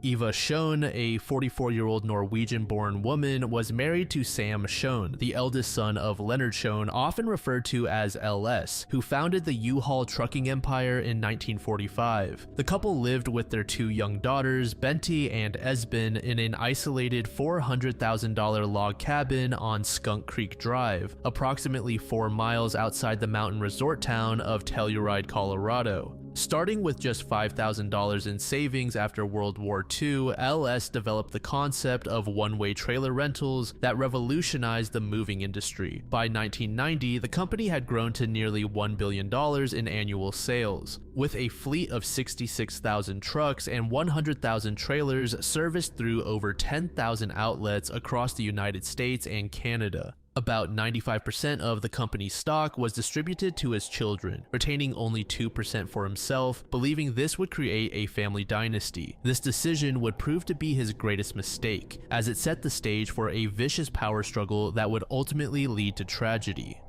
Eva Schoen, a 44-year-old Norwegian-born woman, was married to Sam Schoen, the eldest son of Leonard Schoen, often referred to as LS, who founded the U-Haul trucking empire in 1945. The couple lived with their two young daughters, Benti and Esben, in an isolated $400,000 log cabin on Skunk Creek Drive, approximately 4 miles outside the mountain resort town of Telluride, Colorado. Starting with just $5,000 in savings after World War II, LS developed the concept of one-way trailer rentals that revolutionized the moving industry. By 1990, the company had grown to nearly $1 billion in annual sales, with a fleet of 66,000 trucks and 100,000 trailers serviced through over 10,000 outlets across the United States and Canada. About 95% of the company's stock was distributed to his children, retaining only 2% for himself, believing this would create a family dynasty. This decision would prove to be his greatest mistake, as it set the stage for a vicious power struggle that would ultimately lead to tragedy.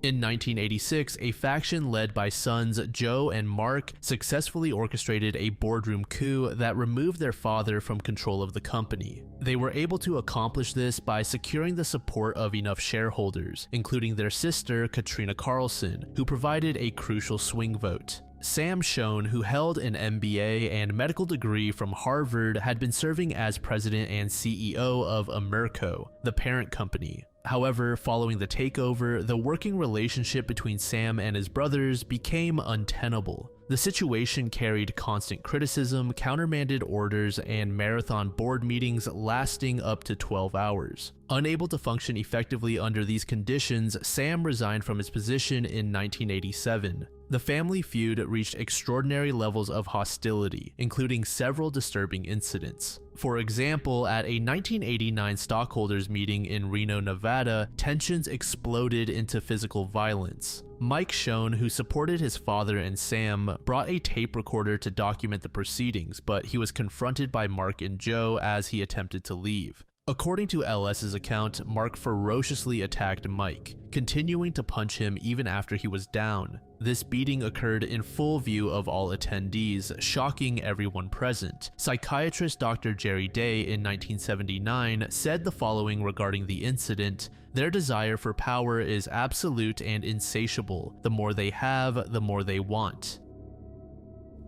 In 1986, a faction led by sons Joe and Mark successfully orchestrated a boardroom coup that removed their father from control of the company. They were able to accomplish this by securing the support of enough shareholders, including their sister Katrina Carlson, who provided a crucial swing vote. Sam Schoen, who held an MBA and medical degree from Harvard, had been serving as president and CEO of Amerco, the parent company. However, following the takeover, the working relationship between Sam and his brothers became untenable. The situation carried constant criticism, countermanded orders, and marathon board meetings lasting up to 12 hours. Unable to function effectively under these conditions, Sam resigned from his position in 1987. The family feud reached extraordinary levels of hostility, including several disturbing incidents. For example, at a 1989 stockholders meeting in Reno, Nevada, tensions exploded into physical violence. Mike Schoen, who supported his father and Sam, brought a tape recorder to document the proceedings, but he was confronted by Mark and Joe as he attempted to leave. According to LS's account, Mark ferociously attacked Mike, continuing to punch him even after he was down. This beating occurred in full view of all attendees, shocking everyone present. Psychiatrist Dr. Jerry Day in 1979 said the following regarding the incident: "Their desire for power is absolute and insatiable. The more they have, the more they want."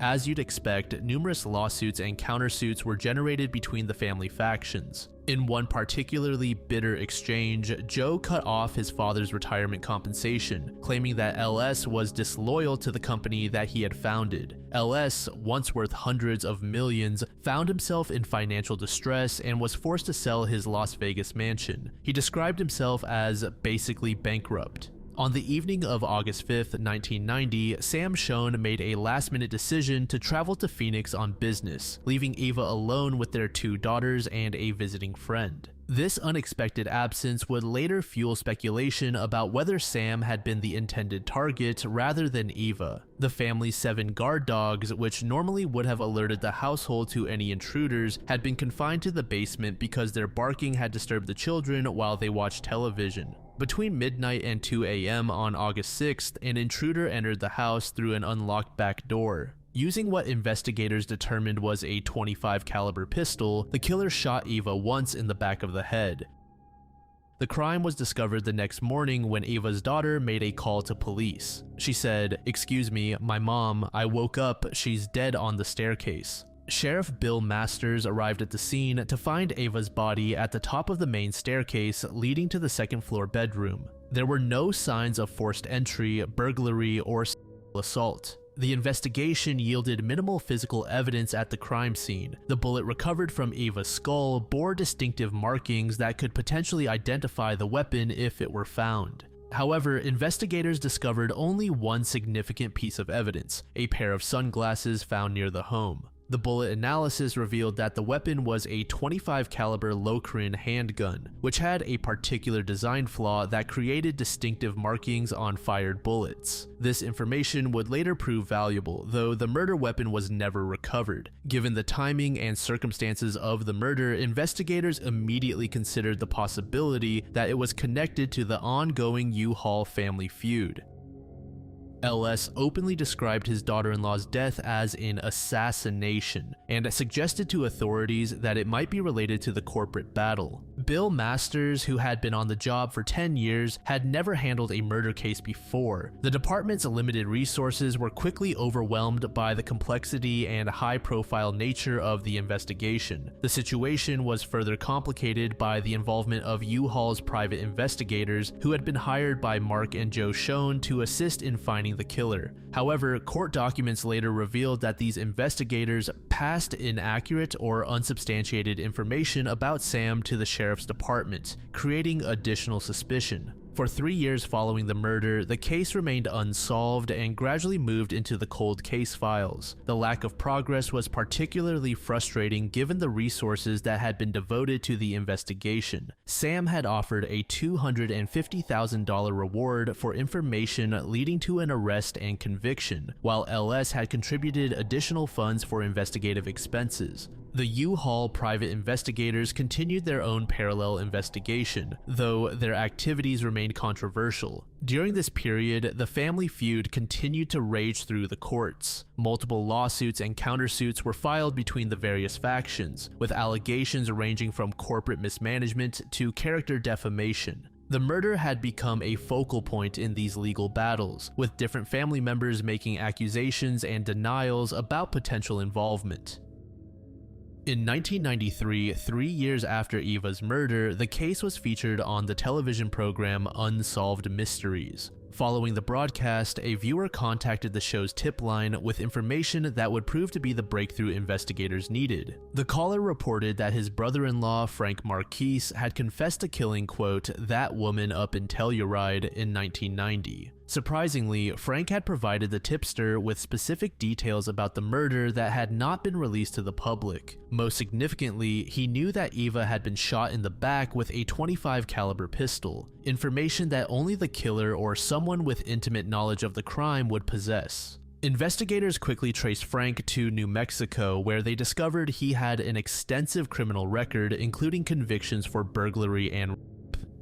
As you'd expect, numerous lawsuits and countersuits were generated between the family factions. In one particularly bitter exchange, Joe cut off his father's retirement compensation, claiming that LS was disloyal to the company that he had founded. LS, once worth hundreds of millions, found himself in financial distress and was forced to sell his Las Vegas mansion. He described himself as basically bankrupt. On the evening of August 5th, 1990, Sam Schoen made a last-minute decision to travel to Phoenix on business, leaving Eva alone with their two daughters and a visiting friend. This unexpected absence would later fuel speculation about whether Sam had been the intended target rather than Eva. The family's 7 guard dogs, which normally would have alerted the household to any intruders, had been confined to the basement because their barking had disturbed the children while they watched television. Between midnight and 2 a.m. on August 6th, an intruder entered the house through an unlocked back door. Using what investigators determined was a .25 caliber pistol, the killer shot Eva once in the back of the head. The crime was discovered the next morning when Eva's daughter made a call to police. She said, "Excuse me, my mom, I woke up, she's dead on the staircase." Sheriff Bill Masters arrived at the scene to find Eva's body at the top of the main staircase leading to the second-floor bedroom. There were no signs of forced entry, burglary, or assault. The investigation yielded minimal physical evidence at the crime scene. The bullet recovered from Eva's skull bore distinctive markings that could potentially identify the weapon if it were found. However, investigators discovered only one significant piece of evidence: a pair of sunglasses found near the home. The bullet analysis revealed that the weapon was a .25 caliber Locrian handgun, which had a particular design flaw that created distinctive markings on fired bullets. This information would later prove valuable, though the murder weapon was never recovered. Given the timing and circumstances of the murder, investigators immediately considered the possibility that it was connected to the ongoing U-Haul family feud. LS openly described his daughter-in-law's death as an assassination and suggested to authorities that it might be related to the corporate battle. Bill Masters, who had been on the job for 10 years, had never handled a murder case before. The department's limited resources were quickly overwhelmed by the complexity and high-profile nature of the investigation. The situation was further complicated by the involvement of U-Haul's private investigators, who had been hired by Mark and Joe Schoen to assist in finding the killer. However, court documents later revealed that these investigators passed inaccurate or unsubstantiated information about Sam to the sheriff's department, creating additional suspicion. For 3 years following the murder, the case remained unsolved and gradually moved into the cold case files. The lack of progress was particularly frustrating given the resources that had been devoted to the investigation. Sam had offered a $250,000 reward for information leading to an arrest and conviction, while LS had contributed additional funds for investigative expenses. The U-Haul private investigators continued their own parallel investigation, though their activities remained controversial. During this period, the family feud continued to rage through the courts. Multiple lawsuits and countersuits were filed between the various factions, with allegations ranging from corporate mismanagement to character defamation. The murder had become a focal point in these legal battles, with different family members making accusations and denials about potential involvement. In 1993, 3 years after Eva's murder, the case was featured on the television program Unsolved Mysteries. Following the broadcast, a viewer contacted the show's tip line with information that would prove to be the breakthrough investigators needed. The caller reported that his brother-in-law, Frank Marquise, had confessed to killing, quote, "that woman up in Telluride" in 1990. Surprisingly, Frank had provided the tipster with specific details about the murder that had not been released to the public. Most significantly, he knew that Eva had been shot in the back with a .25 caliber pistol, information that only the killer or someone with intimate knowledge of the crime would possess. Investigators quickly traced Frank to New Mexico, where they discovered he had an extensive criminal record, including convictions for burglary and rape.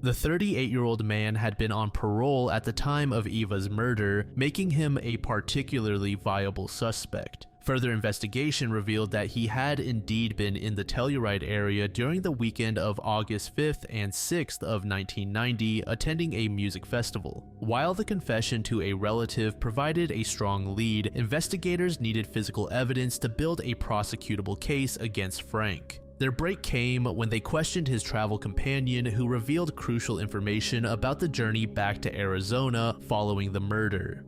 The 38-year-old man had been on parole at the time of Eva's murder, making him a particularly viable suspect. Further investigation revealed that he had indeed been in the Telluride area during the weekend of August 5th and 6th of 1990, attending a music festival. While the confession to a relative provided a strong lead, investigators needed physical evidence to build a prosecutable case against Frank. Their break came when they questioned his travel companion, who revealed crucial information about the journey back to Arizona following the murder.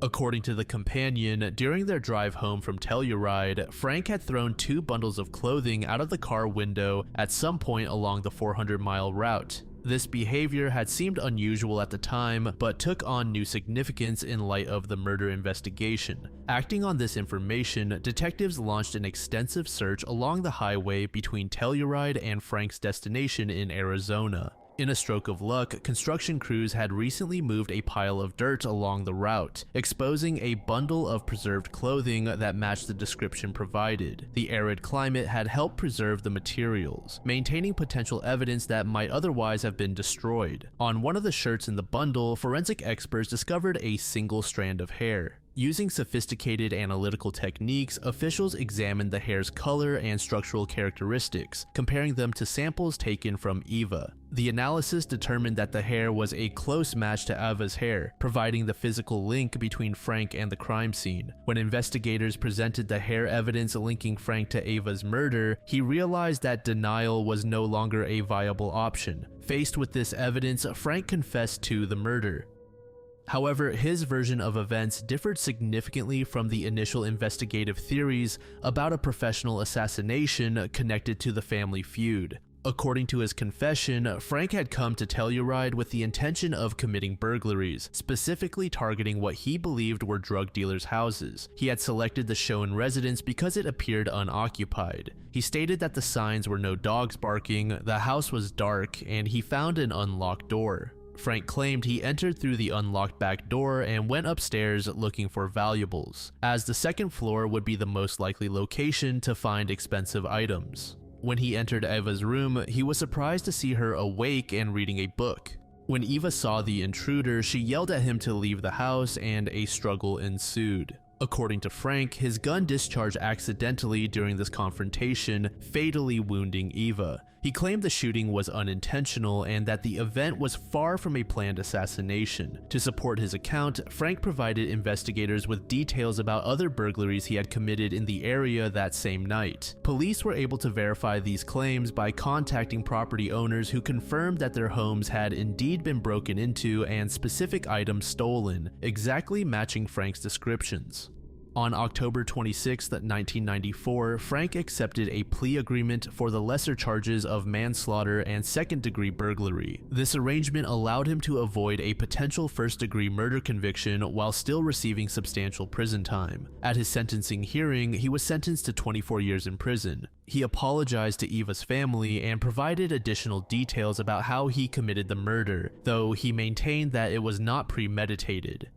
According to the companion, during their drive home from Telluride, Frank had thrown 2 bundles of clothing out of the car window at some point along the 400-mile route. This behavior had seemed unusual at the time, but took on new significance in light of the murder investigation. Acting on this information, detectives launched an extensive search along the highway between Telluride and Frank's destination in Arizona. In a stroke of luck, construction crews had recently moved a pile of dirt along the route, exposing a bundle of preserved clothing that matched the description provided. The arid climate had helped preserve the materials, maintaining potential evidence that might otherwise have been destroyed. On one of the shirts in the bundle, forensic experts discovered a single strand of hair. Using sophisticated analytical techniques, officials examined the hair's color and structural characteristics, comparing them to samples taken from Eva. The analysis determined that the hair was a close match to Eva's hair, providing the physical link between Frank and the crime scene. When investigators presented the hair evidence linking Frank to Eva's murder, he realized that denial was no longer a viable option. Faced with this evidence, Frank confessed to the murder. However, his version of events differed significantly from the initial investigative theories about a professional assassination connected to the family feud. According to his confession, Frank had come to Telluride with the intention of committing burglaries, specifically targeting what he believed were drug dealers' houses. He had selected the Schoen residence because it appeared unoccupied. He stated that the signs were no dogs barking, the house was dark, and he found an unlocked door. Frank claimed he entered through the unlocked back door and went upstairs looking for valuables, as the second floor would be the most likely location to find expensive items. When he entered Eva's room, he was surprised to see her awake and reading a book. When Eva saw the intruder, she yelled at him to leave the house and a struggle ensued. According to Frank, his gun discharged accidentally during this confrontation, fatally wounding Eva. He claimed the shooting was unintentional and that the event was far from a planned assassination. To support his account, Frank provided investigators with details about other burglaries he had committed in the area that same night. Police were able to verify these claims by contacting property owners who confirmed that their homes had indeed been broken into and specific items stolen, exactly matching Frank's descriptions. On October 26, 1994, Frank accepted a plea agreement for the lesser charges of manslaughter and second-degree burglary. This arrangement allowed him to avoid a potential first-degree murder conviction while still receiving substantial prison time. At his sentencing hearing, he was sentenced to 24 years in prison. He apologized to Eva's family and provided additional details about how he committed the murder, though he maintained that it was not premeditated.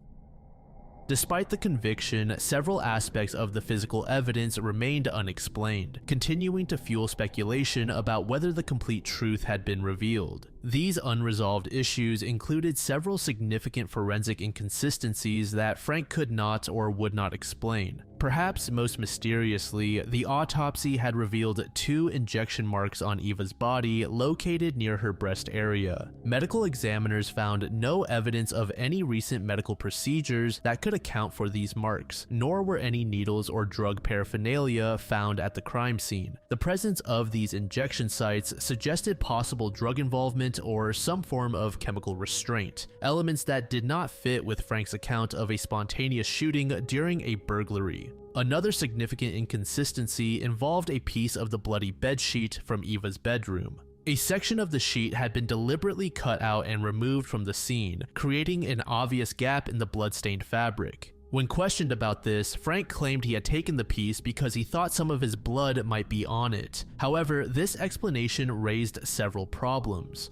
Despite the conviction, several aspects of the physical evidence remained unexplained, continuing to fuel speculation about whether the complete truth had been revealed. These unresolved issues included several significant forensic inconsistencies that Frank could not or would not explain. Perhaps most mysteriously, the autopsy had revealed 2 injection marks on Eva's body located near her breast area. Medical examiners found no evidence of any recent medical procedures that could account for these marks, nor were any needles or drug paraphernalia found at the crime scene. The presence of these injection sites suggested possible drug involvement or some form of chemical restraint, elements that did not fit with Frank's account of a spontaneous shooting during a burglary. Another significant inconsistency involved a piece of the bloody bedsheet from Eva's bedroom. A section of the sheet had been deliberately cut out and removed from the scene, creating an obvious gap in the blood-stained fabric. When questioned about this, Frank claimed he had taken the piece because he thought some of his blood might be on it. However, this explanation raised several problems.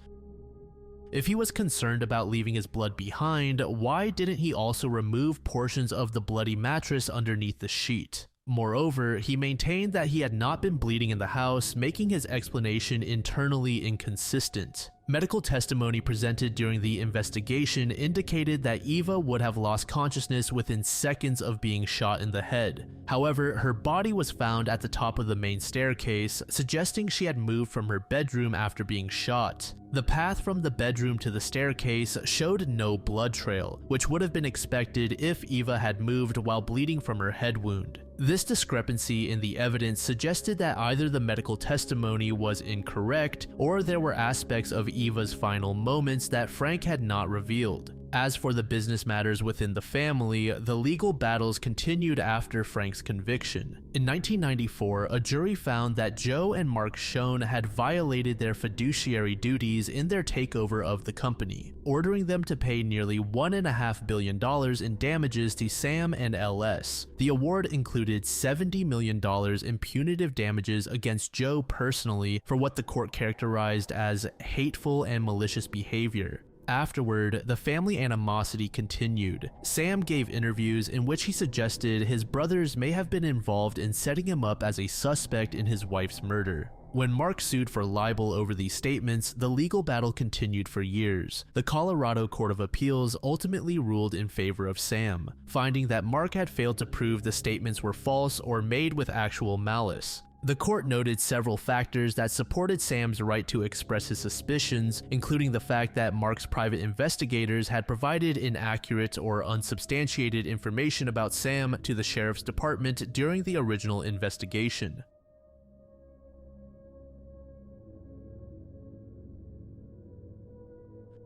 If he was concerned about leaving his blood behind, why didn't he also remove portions of the bloody mattress underneath the sheet? Moreover, he maintained that he had not been bleeding in the house, making his explanation internally inconsistent. Medical testimony presented during the investigation indicated that Eva would have lost consciousness within seconds of being shot in the head. However, her body was found at the top of the main staircase, suggesting she had moved from her bedroom after being shot. The path from the bedroom to the staircase showed no blood trail, which would have been expected if Eva had moved while bleeding from her head wound. This discrepancy in the evidence suggested that either the medical testimony was incorrect or there were aspects of Eva's final moments that Frank had not revealed. As for the business matters within the family, the legal battles continued after Frank's conviction. In 1994, a jury found that Joe and Mark Schoen had violated their fiduciary duties in their takeover of the company, ordering them to pay nearly $1.5 billion in damages to Sam and LS. The award included $70 million in punitive damages against Joe personally for what the court characterized as hateful and malicious behavior. Afterward, the family animosity continued. Sam gave interviews in which he suggested his brothers may have been involved in setting him up as a suspect in his wife's murder. When Mark sued for libel over these statements, the legal battle continued for years. The Colorado Court of Appeals ultimately ruled in favor of Sam, finding that Mark had failed to prove the statements were false or made with actual malice. The court noted several factors that supported Sam's right to express his suspicions, including the fact that Mark's private investigators had provided inaccurate or unsubstantiated information about Sam to the sheriff's department during the original investigation.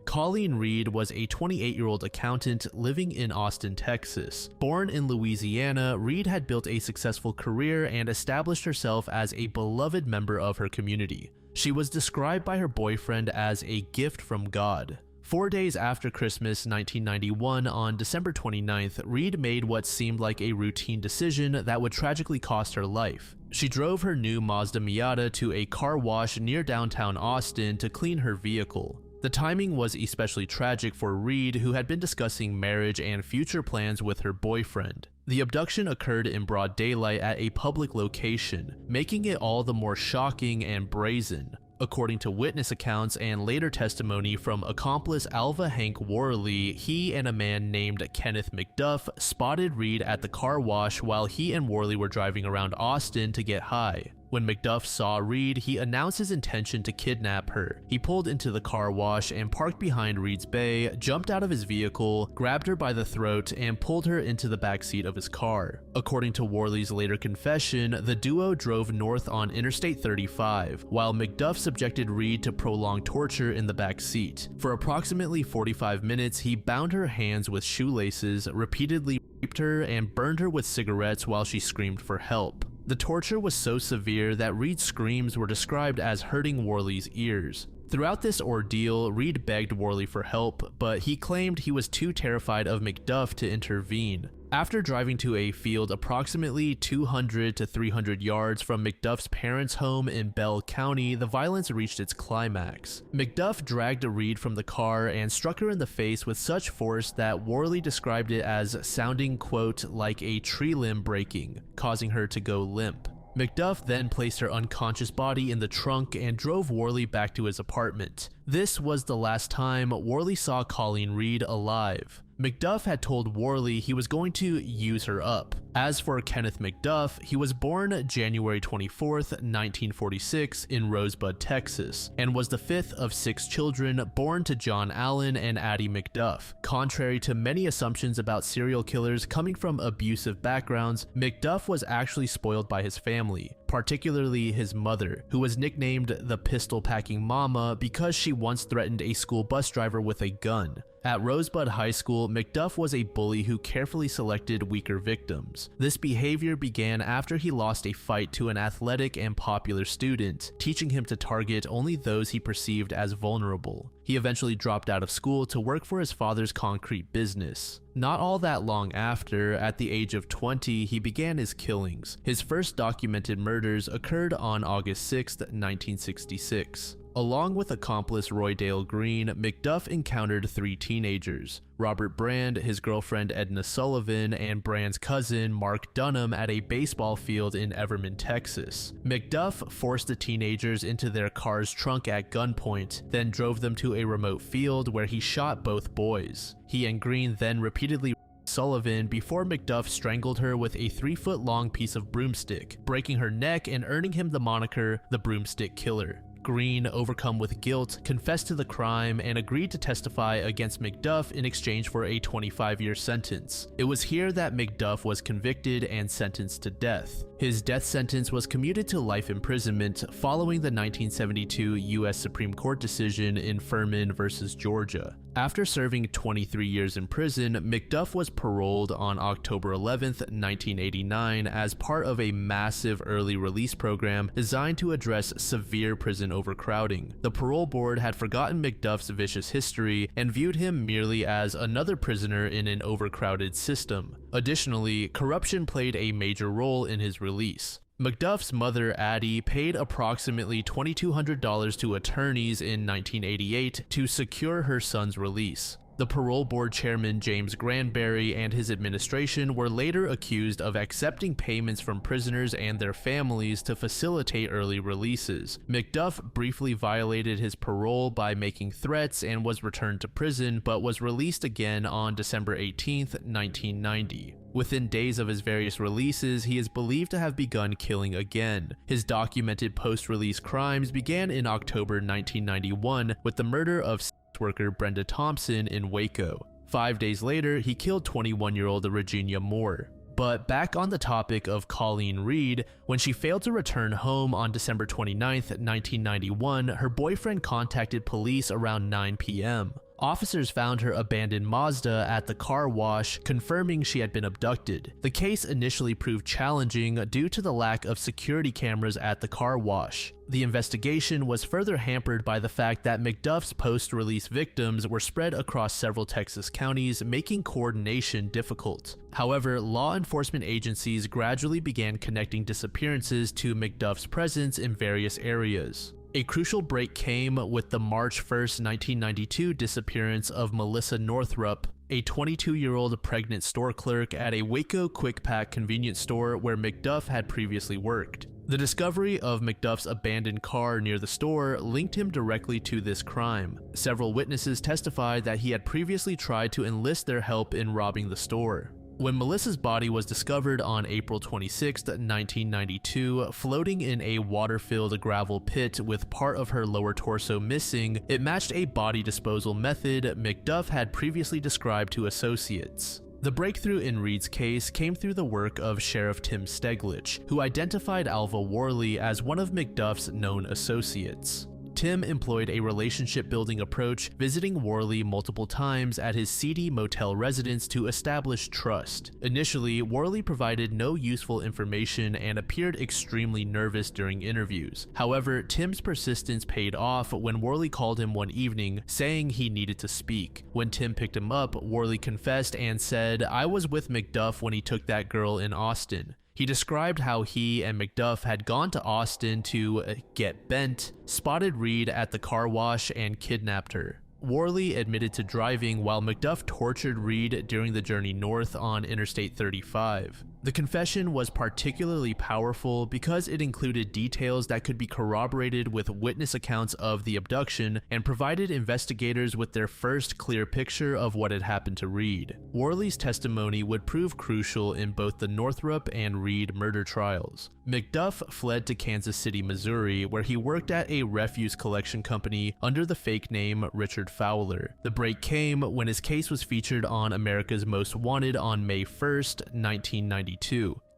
Colleen Reed was a 28-year-old accountant living in Austin, Texas. Born in Louisiana, Reed had built a successful career and established herself as a beloved member of her community. She was described by her boyfriend as a gift from God. 4 days after Christmas 1991, on December 29th, Reed made what seemed like a routine decision that would tragically cost her life. She drove her new Mazda Miata to a car wash near downtown Austin to clean her vehicle. The timing was especially tragic for Reed, who had been discussing marriage and future plans with her boyfriend. The abduction occurred in broad daylight at a public location, making it all the more shocking and brazen. According to witness accounts and later testimony from accomplice Alva Hank Worley, he and a man named Kenneth McDuff spotted Reed at the car wash while he and Worley were driving around Austin to get high. When McDuff saw Reed, he announced his intention to kidnap her. He pulled into the car wash and parked behind Reed's bay, jumped out of his vehicle, grabbed her by the throat, and pulled her into the backseat of his car. According to Worley's later confession, the duo drove north on Interstate 35, while McDuff subjected Reed to prolonged torture in the back seat. For approximately 45 minutes, he bound her hands with shoelaces, repeatedly raped her, and burned her with cigarettes while she screamed for help. The torture was so severe that Reed's screams were described as hurting Worley's ears. Throughout this ordeal, Reed begged Worley for help, but he claimed he was too terrified of McDuff to intervene. After driving to a field approximately 200 to 300 yards from McDuff's parents' home in Bell County, the violence reached its climax. McDuff dragged Reed from the car and struck her in the face with such force that Worley described it as sounding, quote, like a tree limb breaking, causing her to go limp. McDuff then placed her unconscious body in the trunk and drove Worley back to his apartment. This was the last time Worley saw Colleen Reed alive. McDuff had told Worley he was going to use her up. As for Kenneth McDuff, he was born January 24th, 1946 in Rosebud, Texas, and was the fifth of 6 children born to John Allen and Addie McDuff. Contrary to many assumptions about serial killers coming from abusive backgrounds, McDuff was actually spoiled by his family, particularly his mother, who was nicknamed the pistol-packing mama because she once threatened a school bus driver with a gun. At Rosebud High School, McDuff was a bully who carefully selected weaker victims. This behavior began after he lost a fight to an athletic and popular student, teaching him to target only those he perceived as vulnerable. He eventually dropped out of school to work for his father's concrete business. Not all that long after, at the age of 20, he began his killings. His first documented murders occurred on August 6, 1966. Along with accomplice Roydale Green, McDuff encountered 3 teenagers: Robert Brand, his girlfriend Edna Sullivan, and Brand's cousin Mark Dunham at a baseball field in Everman, Texas. McDuff forced the teenagers into their car's trunk at gunpoint, then drove them to a remote field where he shot both boys. He and Green then repeatedly Sullivan before McDuff strangled her with a 3-foot-long piece of broomstick, breaking her neck and earning him the moniker the Broomstick Killer. Green, overcome with guilt, confessed to the crime and agreed to testify against McDuff in exchange for a 25-year sentence. It was here that McDuff was convicted and sentenced to death. His death sentence was commuted to life imprisonment following the 1972 U.S. Supreme Court decision in Furman versus Georgia. After serving 23 years in prison, McDuff was paroled on October 11, 1989 as part of a massive early release program designed to address severe prison overcrowding. The parole board had forgotten McDuff's vicious history and viewed him merely as another prisoner in an overcrowded system. Additionally, corruption played a major role in his release. McDuff's mother, Addie, paid approximately $2,200 to attorneys in 1988 to secure her son's release. The parole board chairman James Granberry and his administration were later accused of accepting payments from prisoners and their families to facilitate early releases. McDuff briefly violated his parole by making threats and was returned to prison, but was released again on December 18, 1990. Within days of his various releases, he is believed to have begun killing again. His documented post-release crimes began in October 1991 with the murder of worker Brenda Thompson in Waco. 5 days later, he killed 21-year-old Regina Moore. But back on the topic of Colleen Reed, when she failed to return home on December 29, 1991, her boyfriend contacted police around 9 p.m. Officers found her abandoned Mazda at the car wash, confirming she had been abducted. The case initially proved challenging due to the lack of security cameras at the car wash. The investigation was further hampered by the fact that McDuff's post-release victims were spread across several Texas counties, making coordination difficult. However, law enforcement agencies gradually began connecting disappearances to McDuff's presence in various areas. A crucial break came with the March 1, 1992 disappearance of Melissa Northrup, a 22-year-old pregnant store clerk at a Waco Quick Pack convenience store where McDuff had previously worked. The discovery of McDuff's abandoned car near the store linked him directly to this crime. Several witnesses testified that he had previously tried to enlist their help in robbing the store. When Melissa's body was discovered on April 26, 1992, floating in a water-filled gravel pit with part of her lower torso missing, it matched a body disposal method McDuff had previously described to associates. The breakthrough in Reed's case came through the work of Sheriff Tim Steglich, who identified Alva Worley as one of McDuff's known associates. Tim employed a relationship-building approach, visiting Worley multiple times at his seedy motel residence to establish trust. Initially, Worley provided no useful information and appeared extremely nervous during interviews. However, Tim's persistence paid off when Worley called him one evening, saying he needed to speak. When Tim picked him up, Worley confessed and said, "I was with McDuff when he took that girl in Austin." He described how he and McDuff had gone to Austin to get bent, spotted Reed at the car wash, and kidnapped her. Worley admitted to driving while McDuff tortured Reed during the journey north on Interstate 35. The confession was particularly powerful because it included details that could be corroborated with witness accounts of the abduction and provided investigators with their first clear picture of what had happened to Reed. Worley's testimony would prove crucial in both the Northrop and Reed murder trials. McDuff fled to Kansas City, Missouri, where he worked at a refuse collection company under the fake name Richard Fowler. The break came when his case was featured on America's Most Wanted on May 1st, 1992.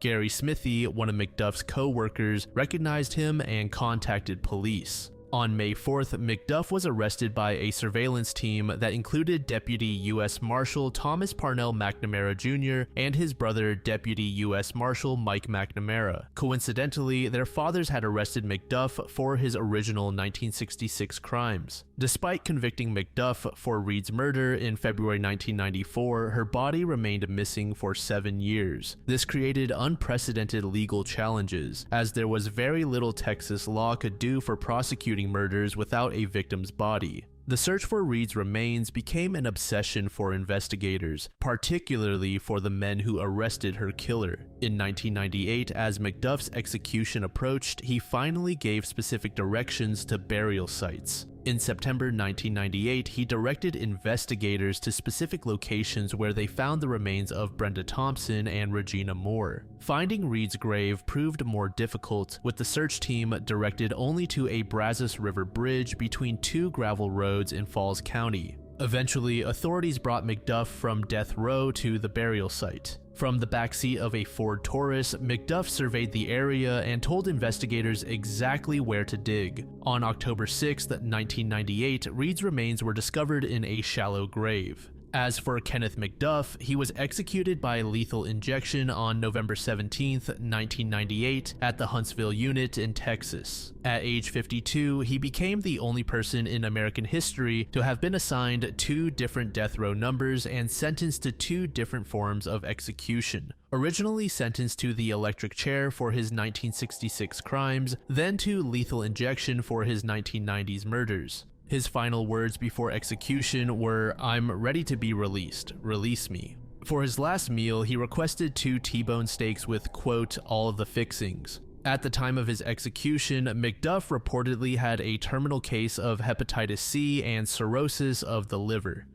Gary Smithy, one of McDuff's co-workers, recognized him and contacted police. On May 4th, McDuff was arrested by a surveillance team that included Deputy U.S. Marshal Thomas Parnell McNamara Jr. and his brother, Deputy U.S. Marshal Mike McNamara. Coincidentally, their fathers had arrested McDuff for his original 1966 crimes. Despite convicting McDuff for Reed's murder in February 1994, her body remained missing for 7 years. This created unprecedented legal challenges, as there was very little Texas law could do for prosecuting murders without a victim's body. The search for Reed's remains became an obsession for investigators, particularly for the men who arrested her killer. In 1998, as McDuff's execution approached, he finally gave specific directions to burial sites. In September 1998, he directed investigators to specific locations where they found the remains of Brenda Thompson and Regina Moore. Finding Reed's grave proved more difficult, with the search team directed only to a Brazos River bridge between two gravel roads in Falls County. Eventually, authorities brought McDuff from death row to the burial site. From the backseat of a Ford Taurus, McDuff surveyed the area and told investigators exactly where to dig. On October 6, 1998, Reed's remains were discovered in a shallow grave. As for Kenneth McDuff, he was executed by lethal injection on November 17, 1998, at the Huntsville unit in Texas. At age 52, he became the only person in American history to have been assigned 2 different death row numbers and sentenced to 2 different forms of execution. Originally sentenced to the electric chair for his 1966 crimes, then to lethal injection for his 1990s murders. His final words before execution were, "I'm ready to be released. Release me." For his last meal, he requested 2 T-bone steaks with, quote, "all of the fixings." At the time of his execution, McDuff reportedly had a terminal case of hepatitis C and cirrhosis of the liver.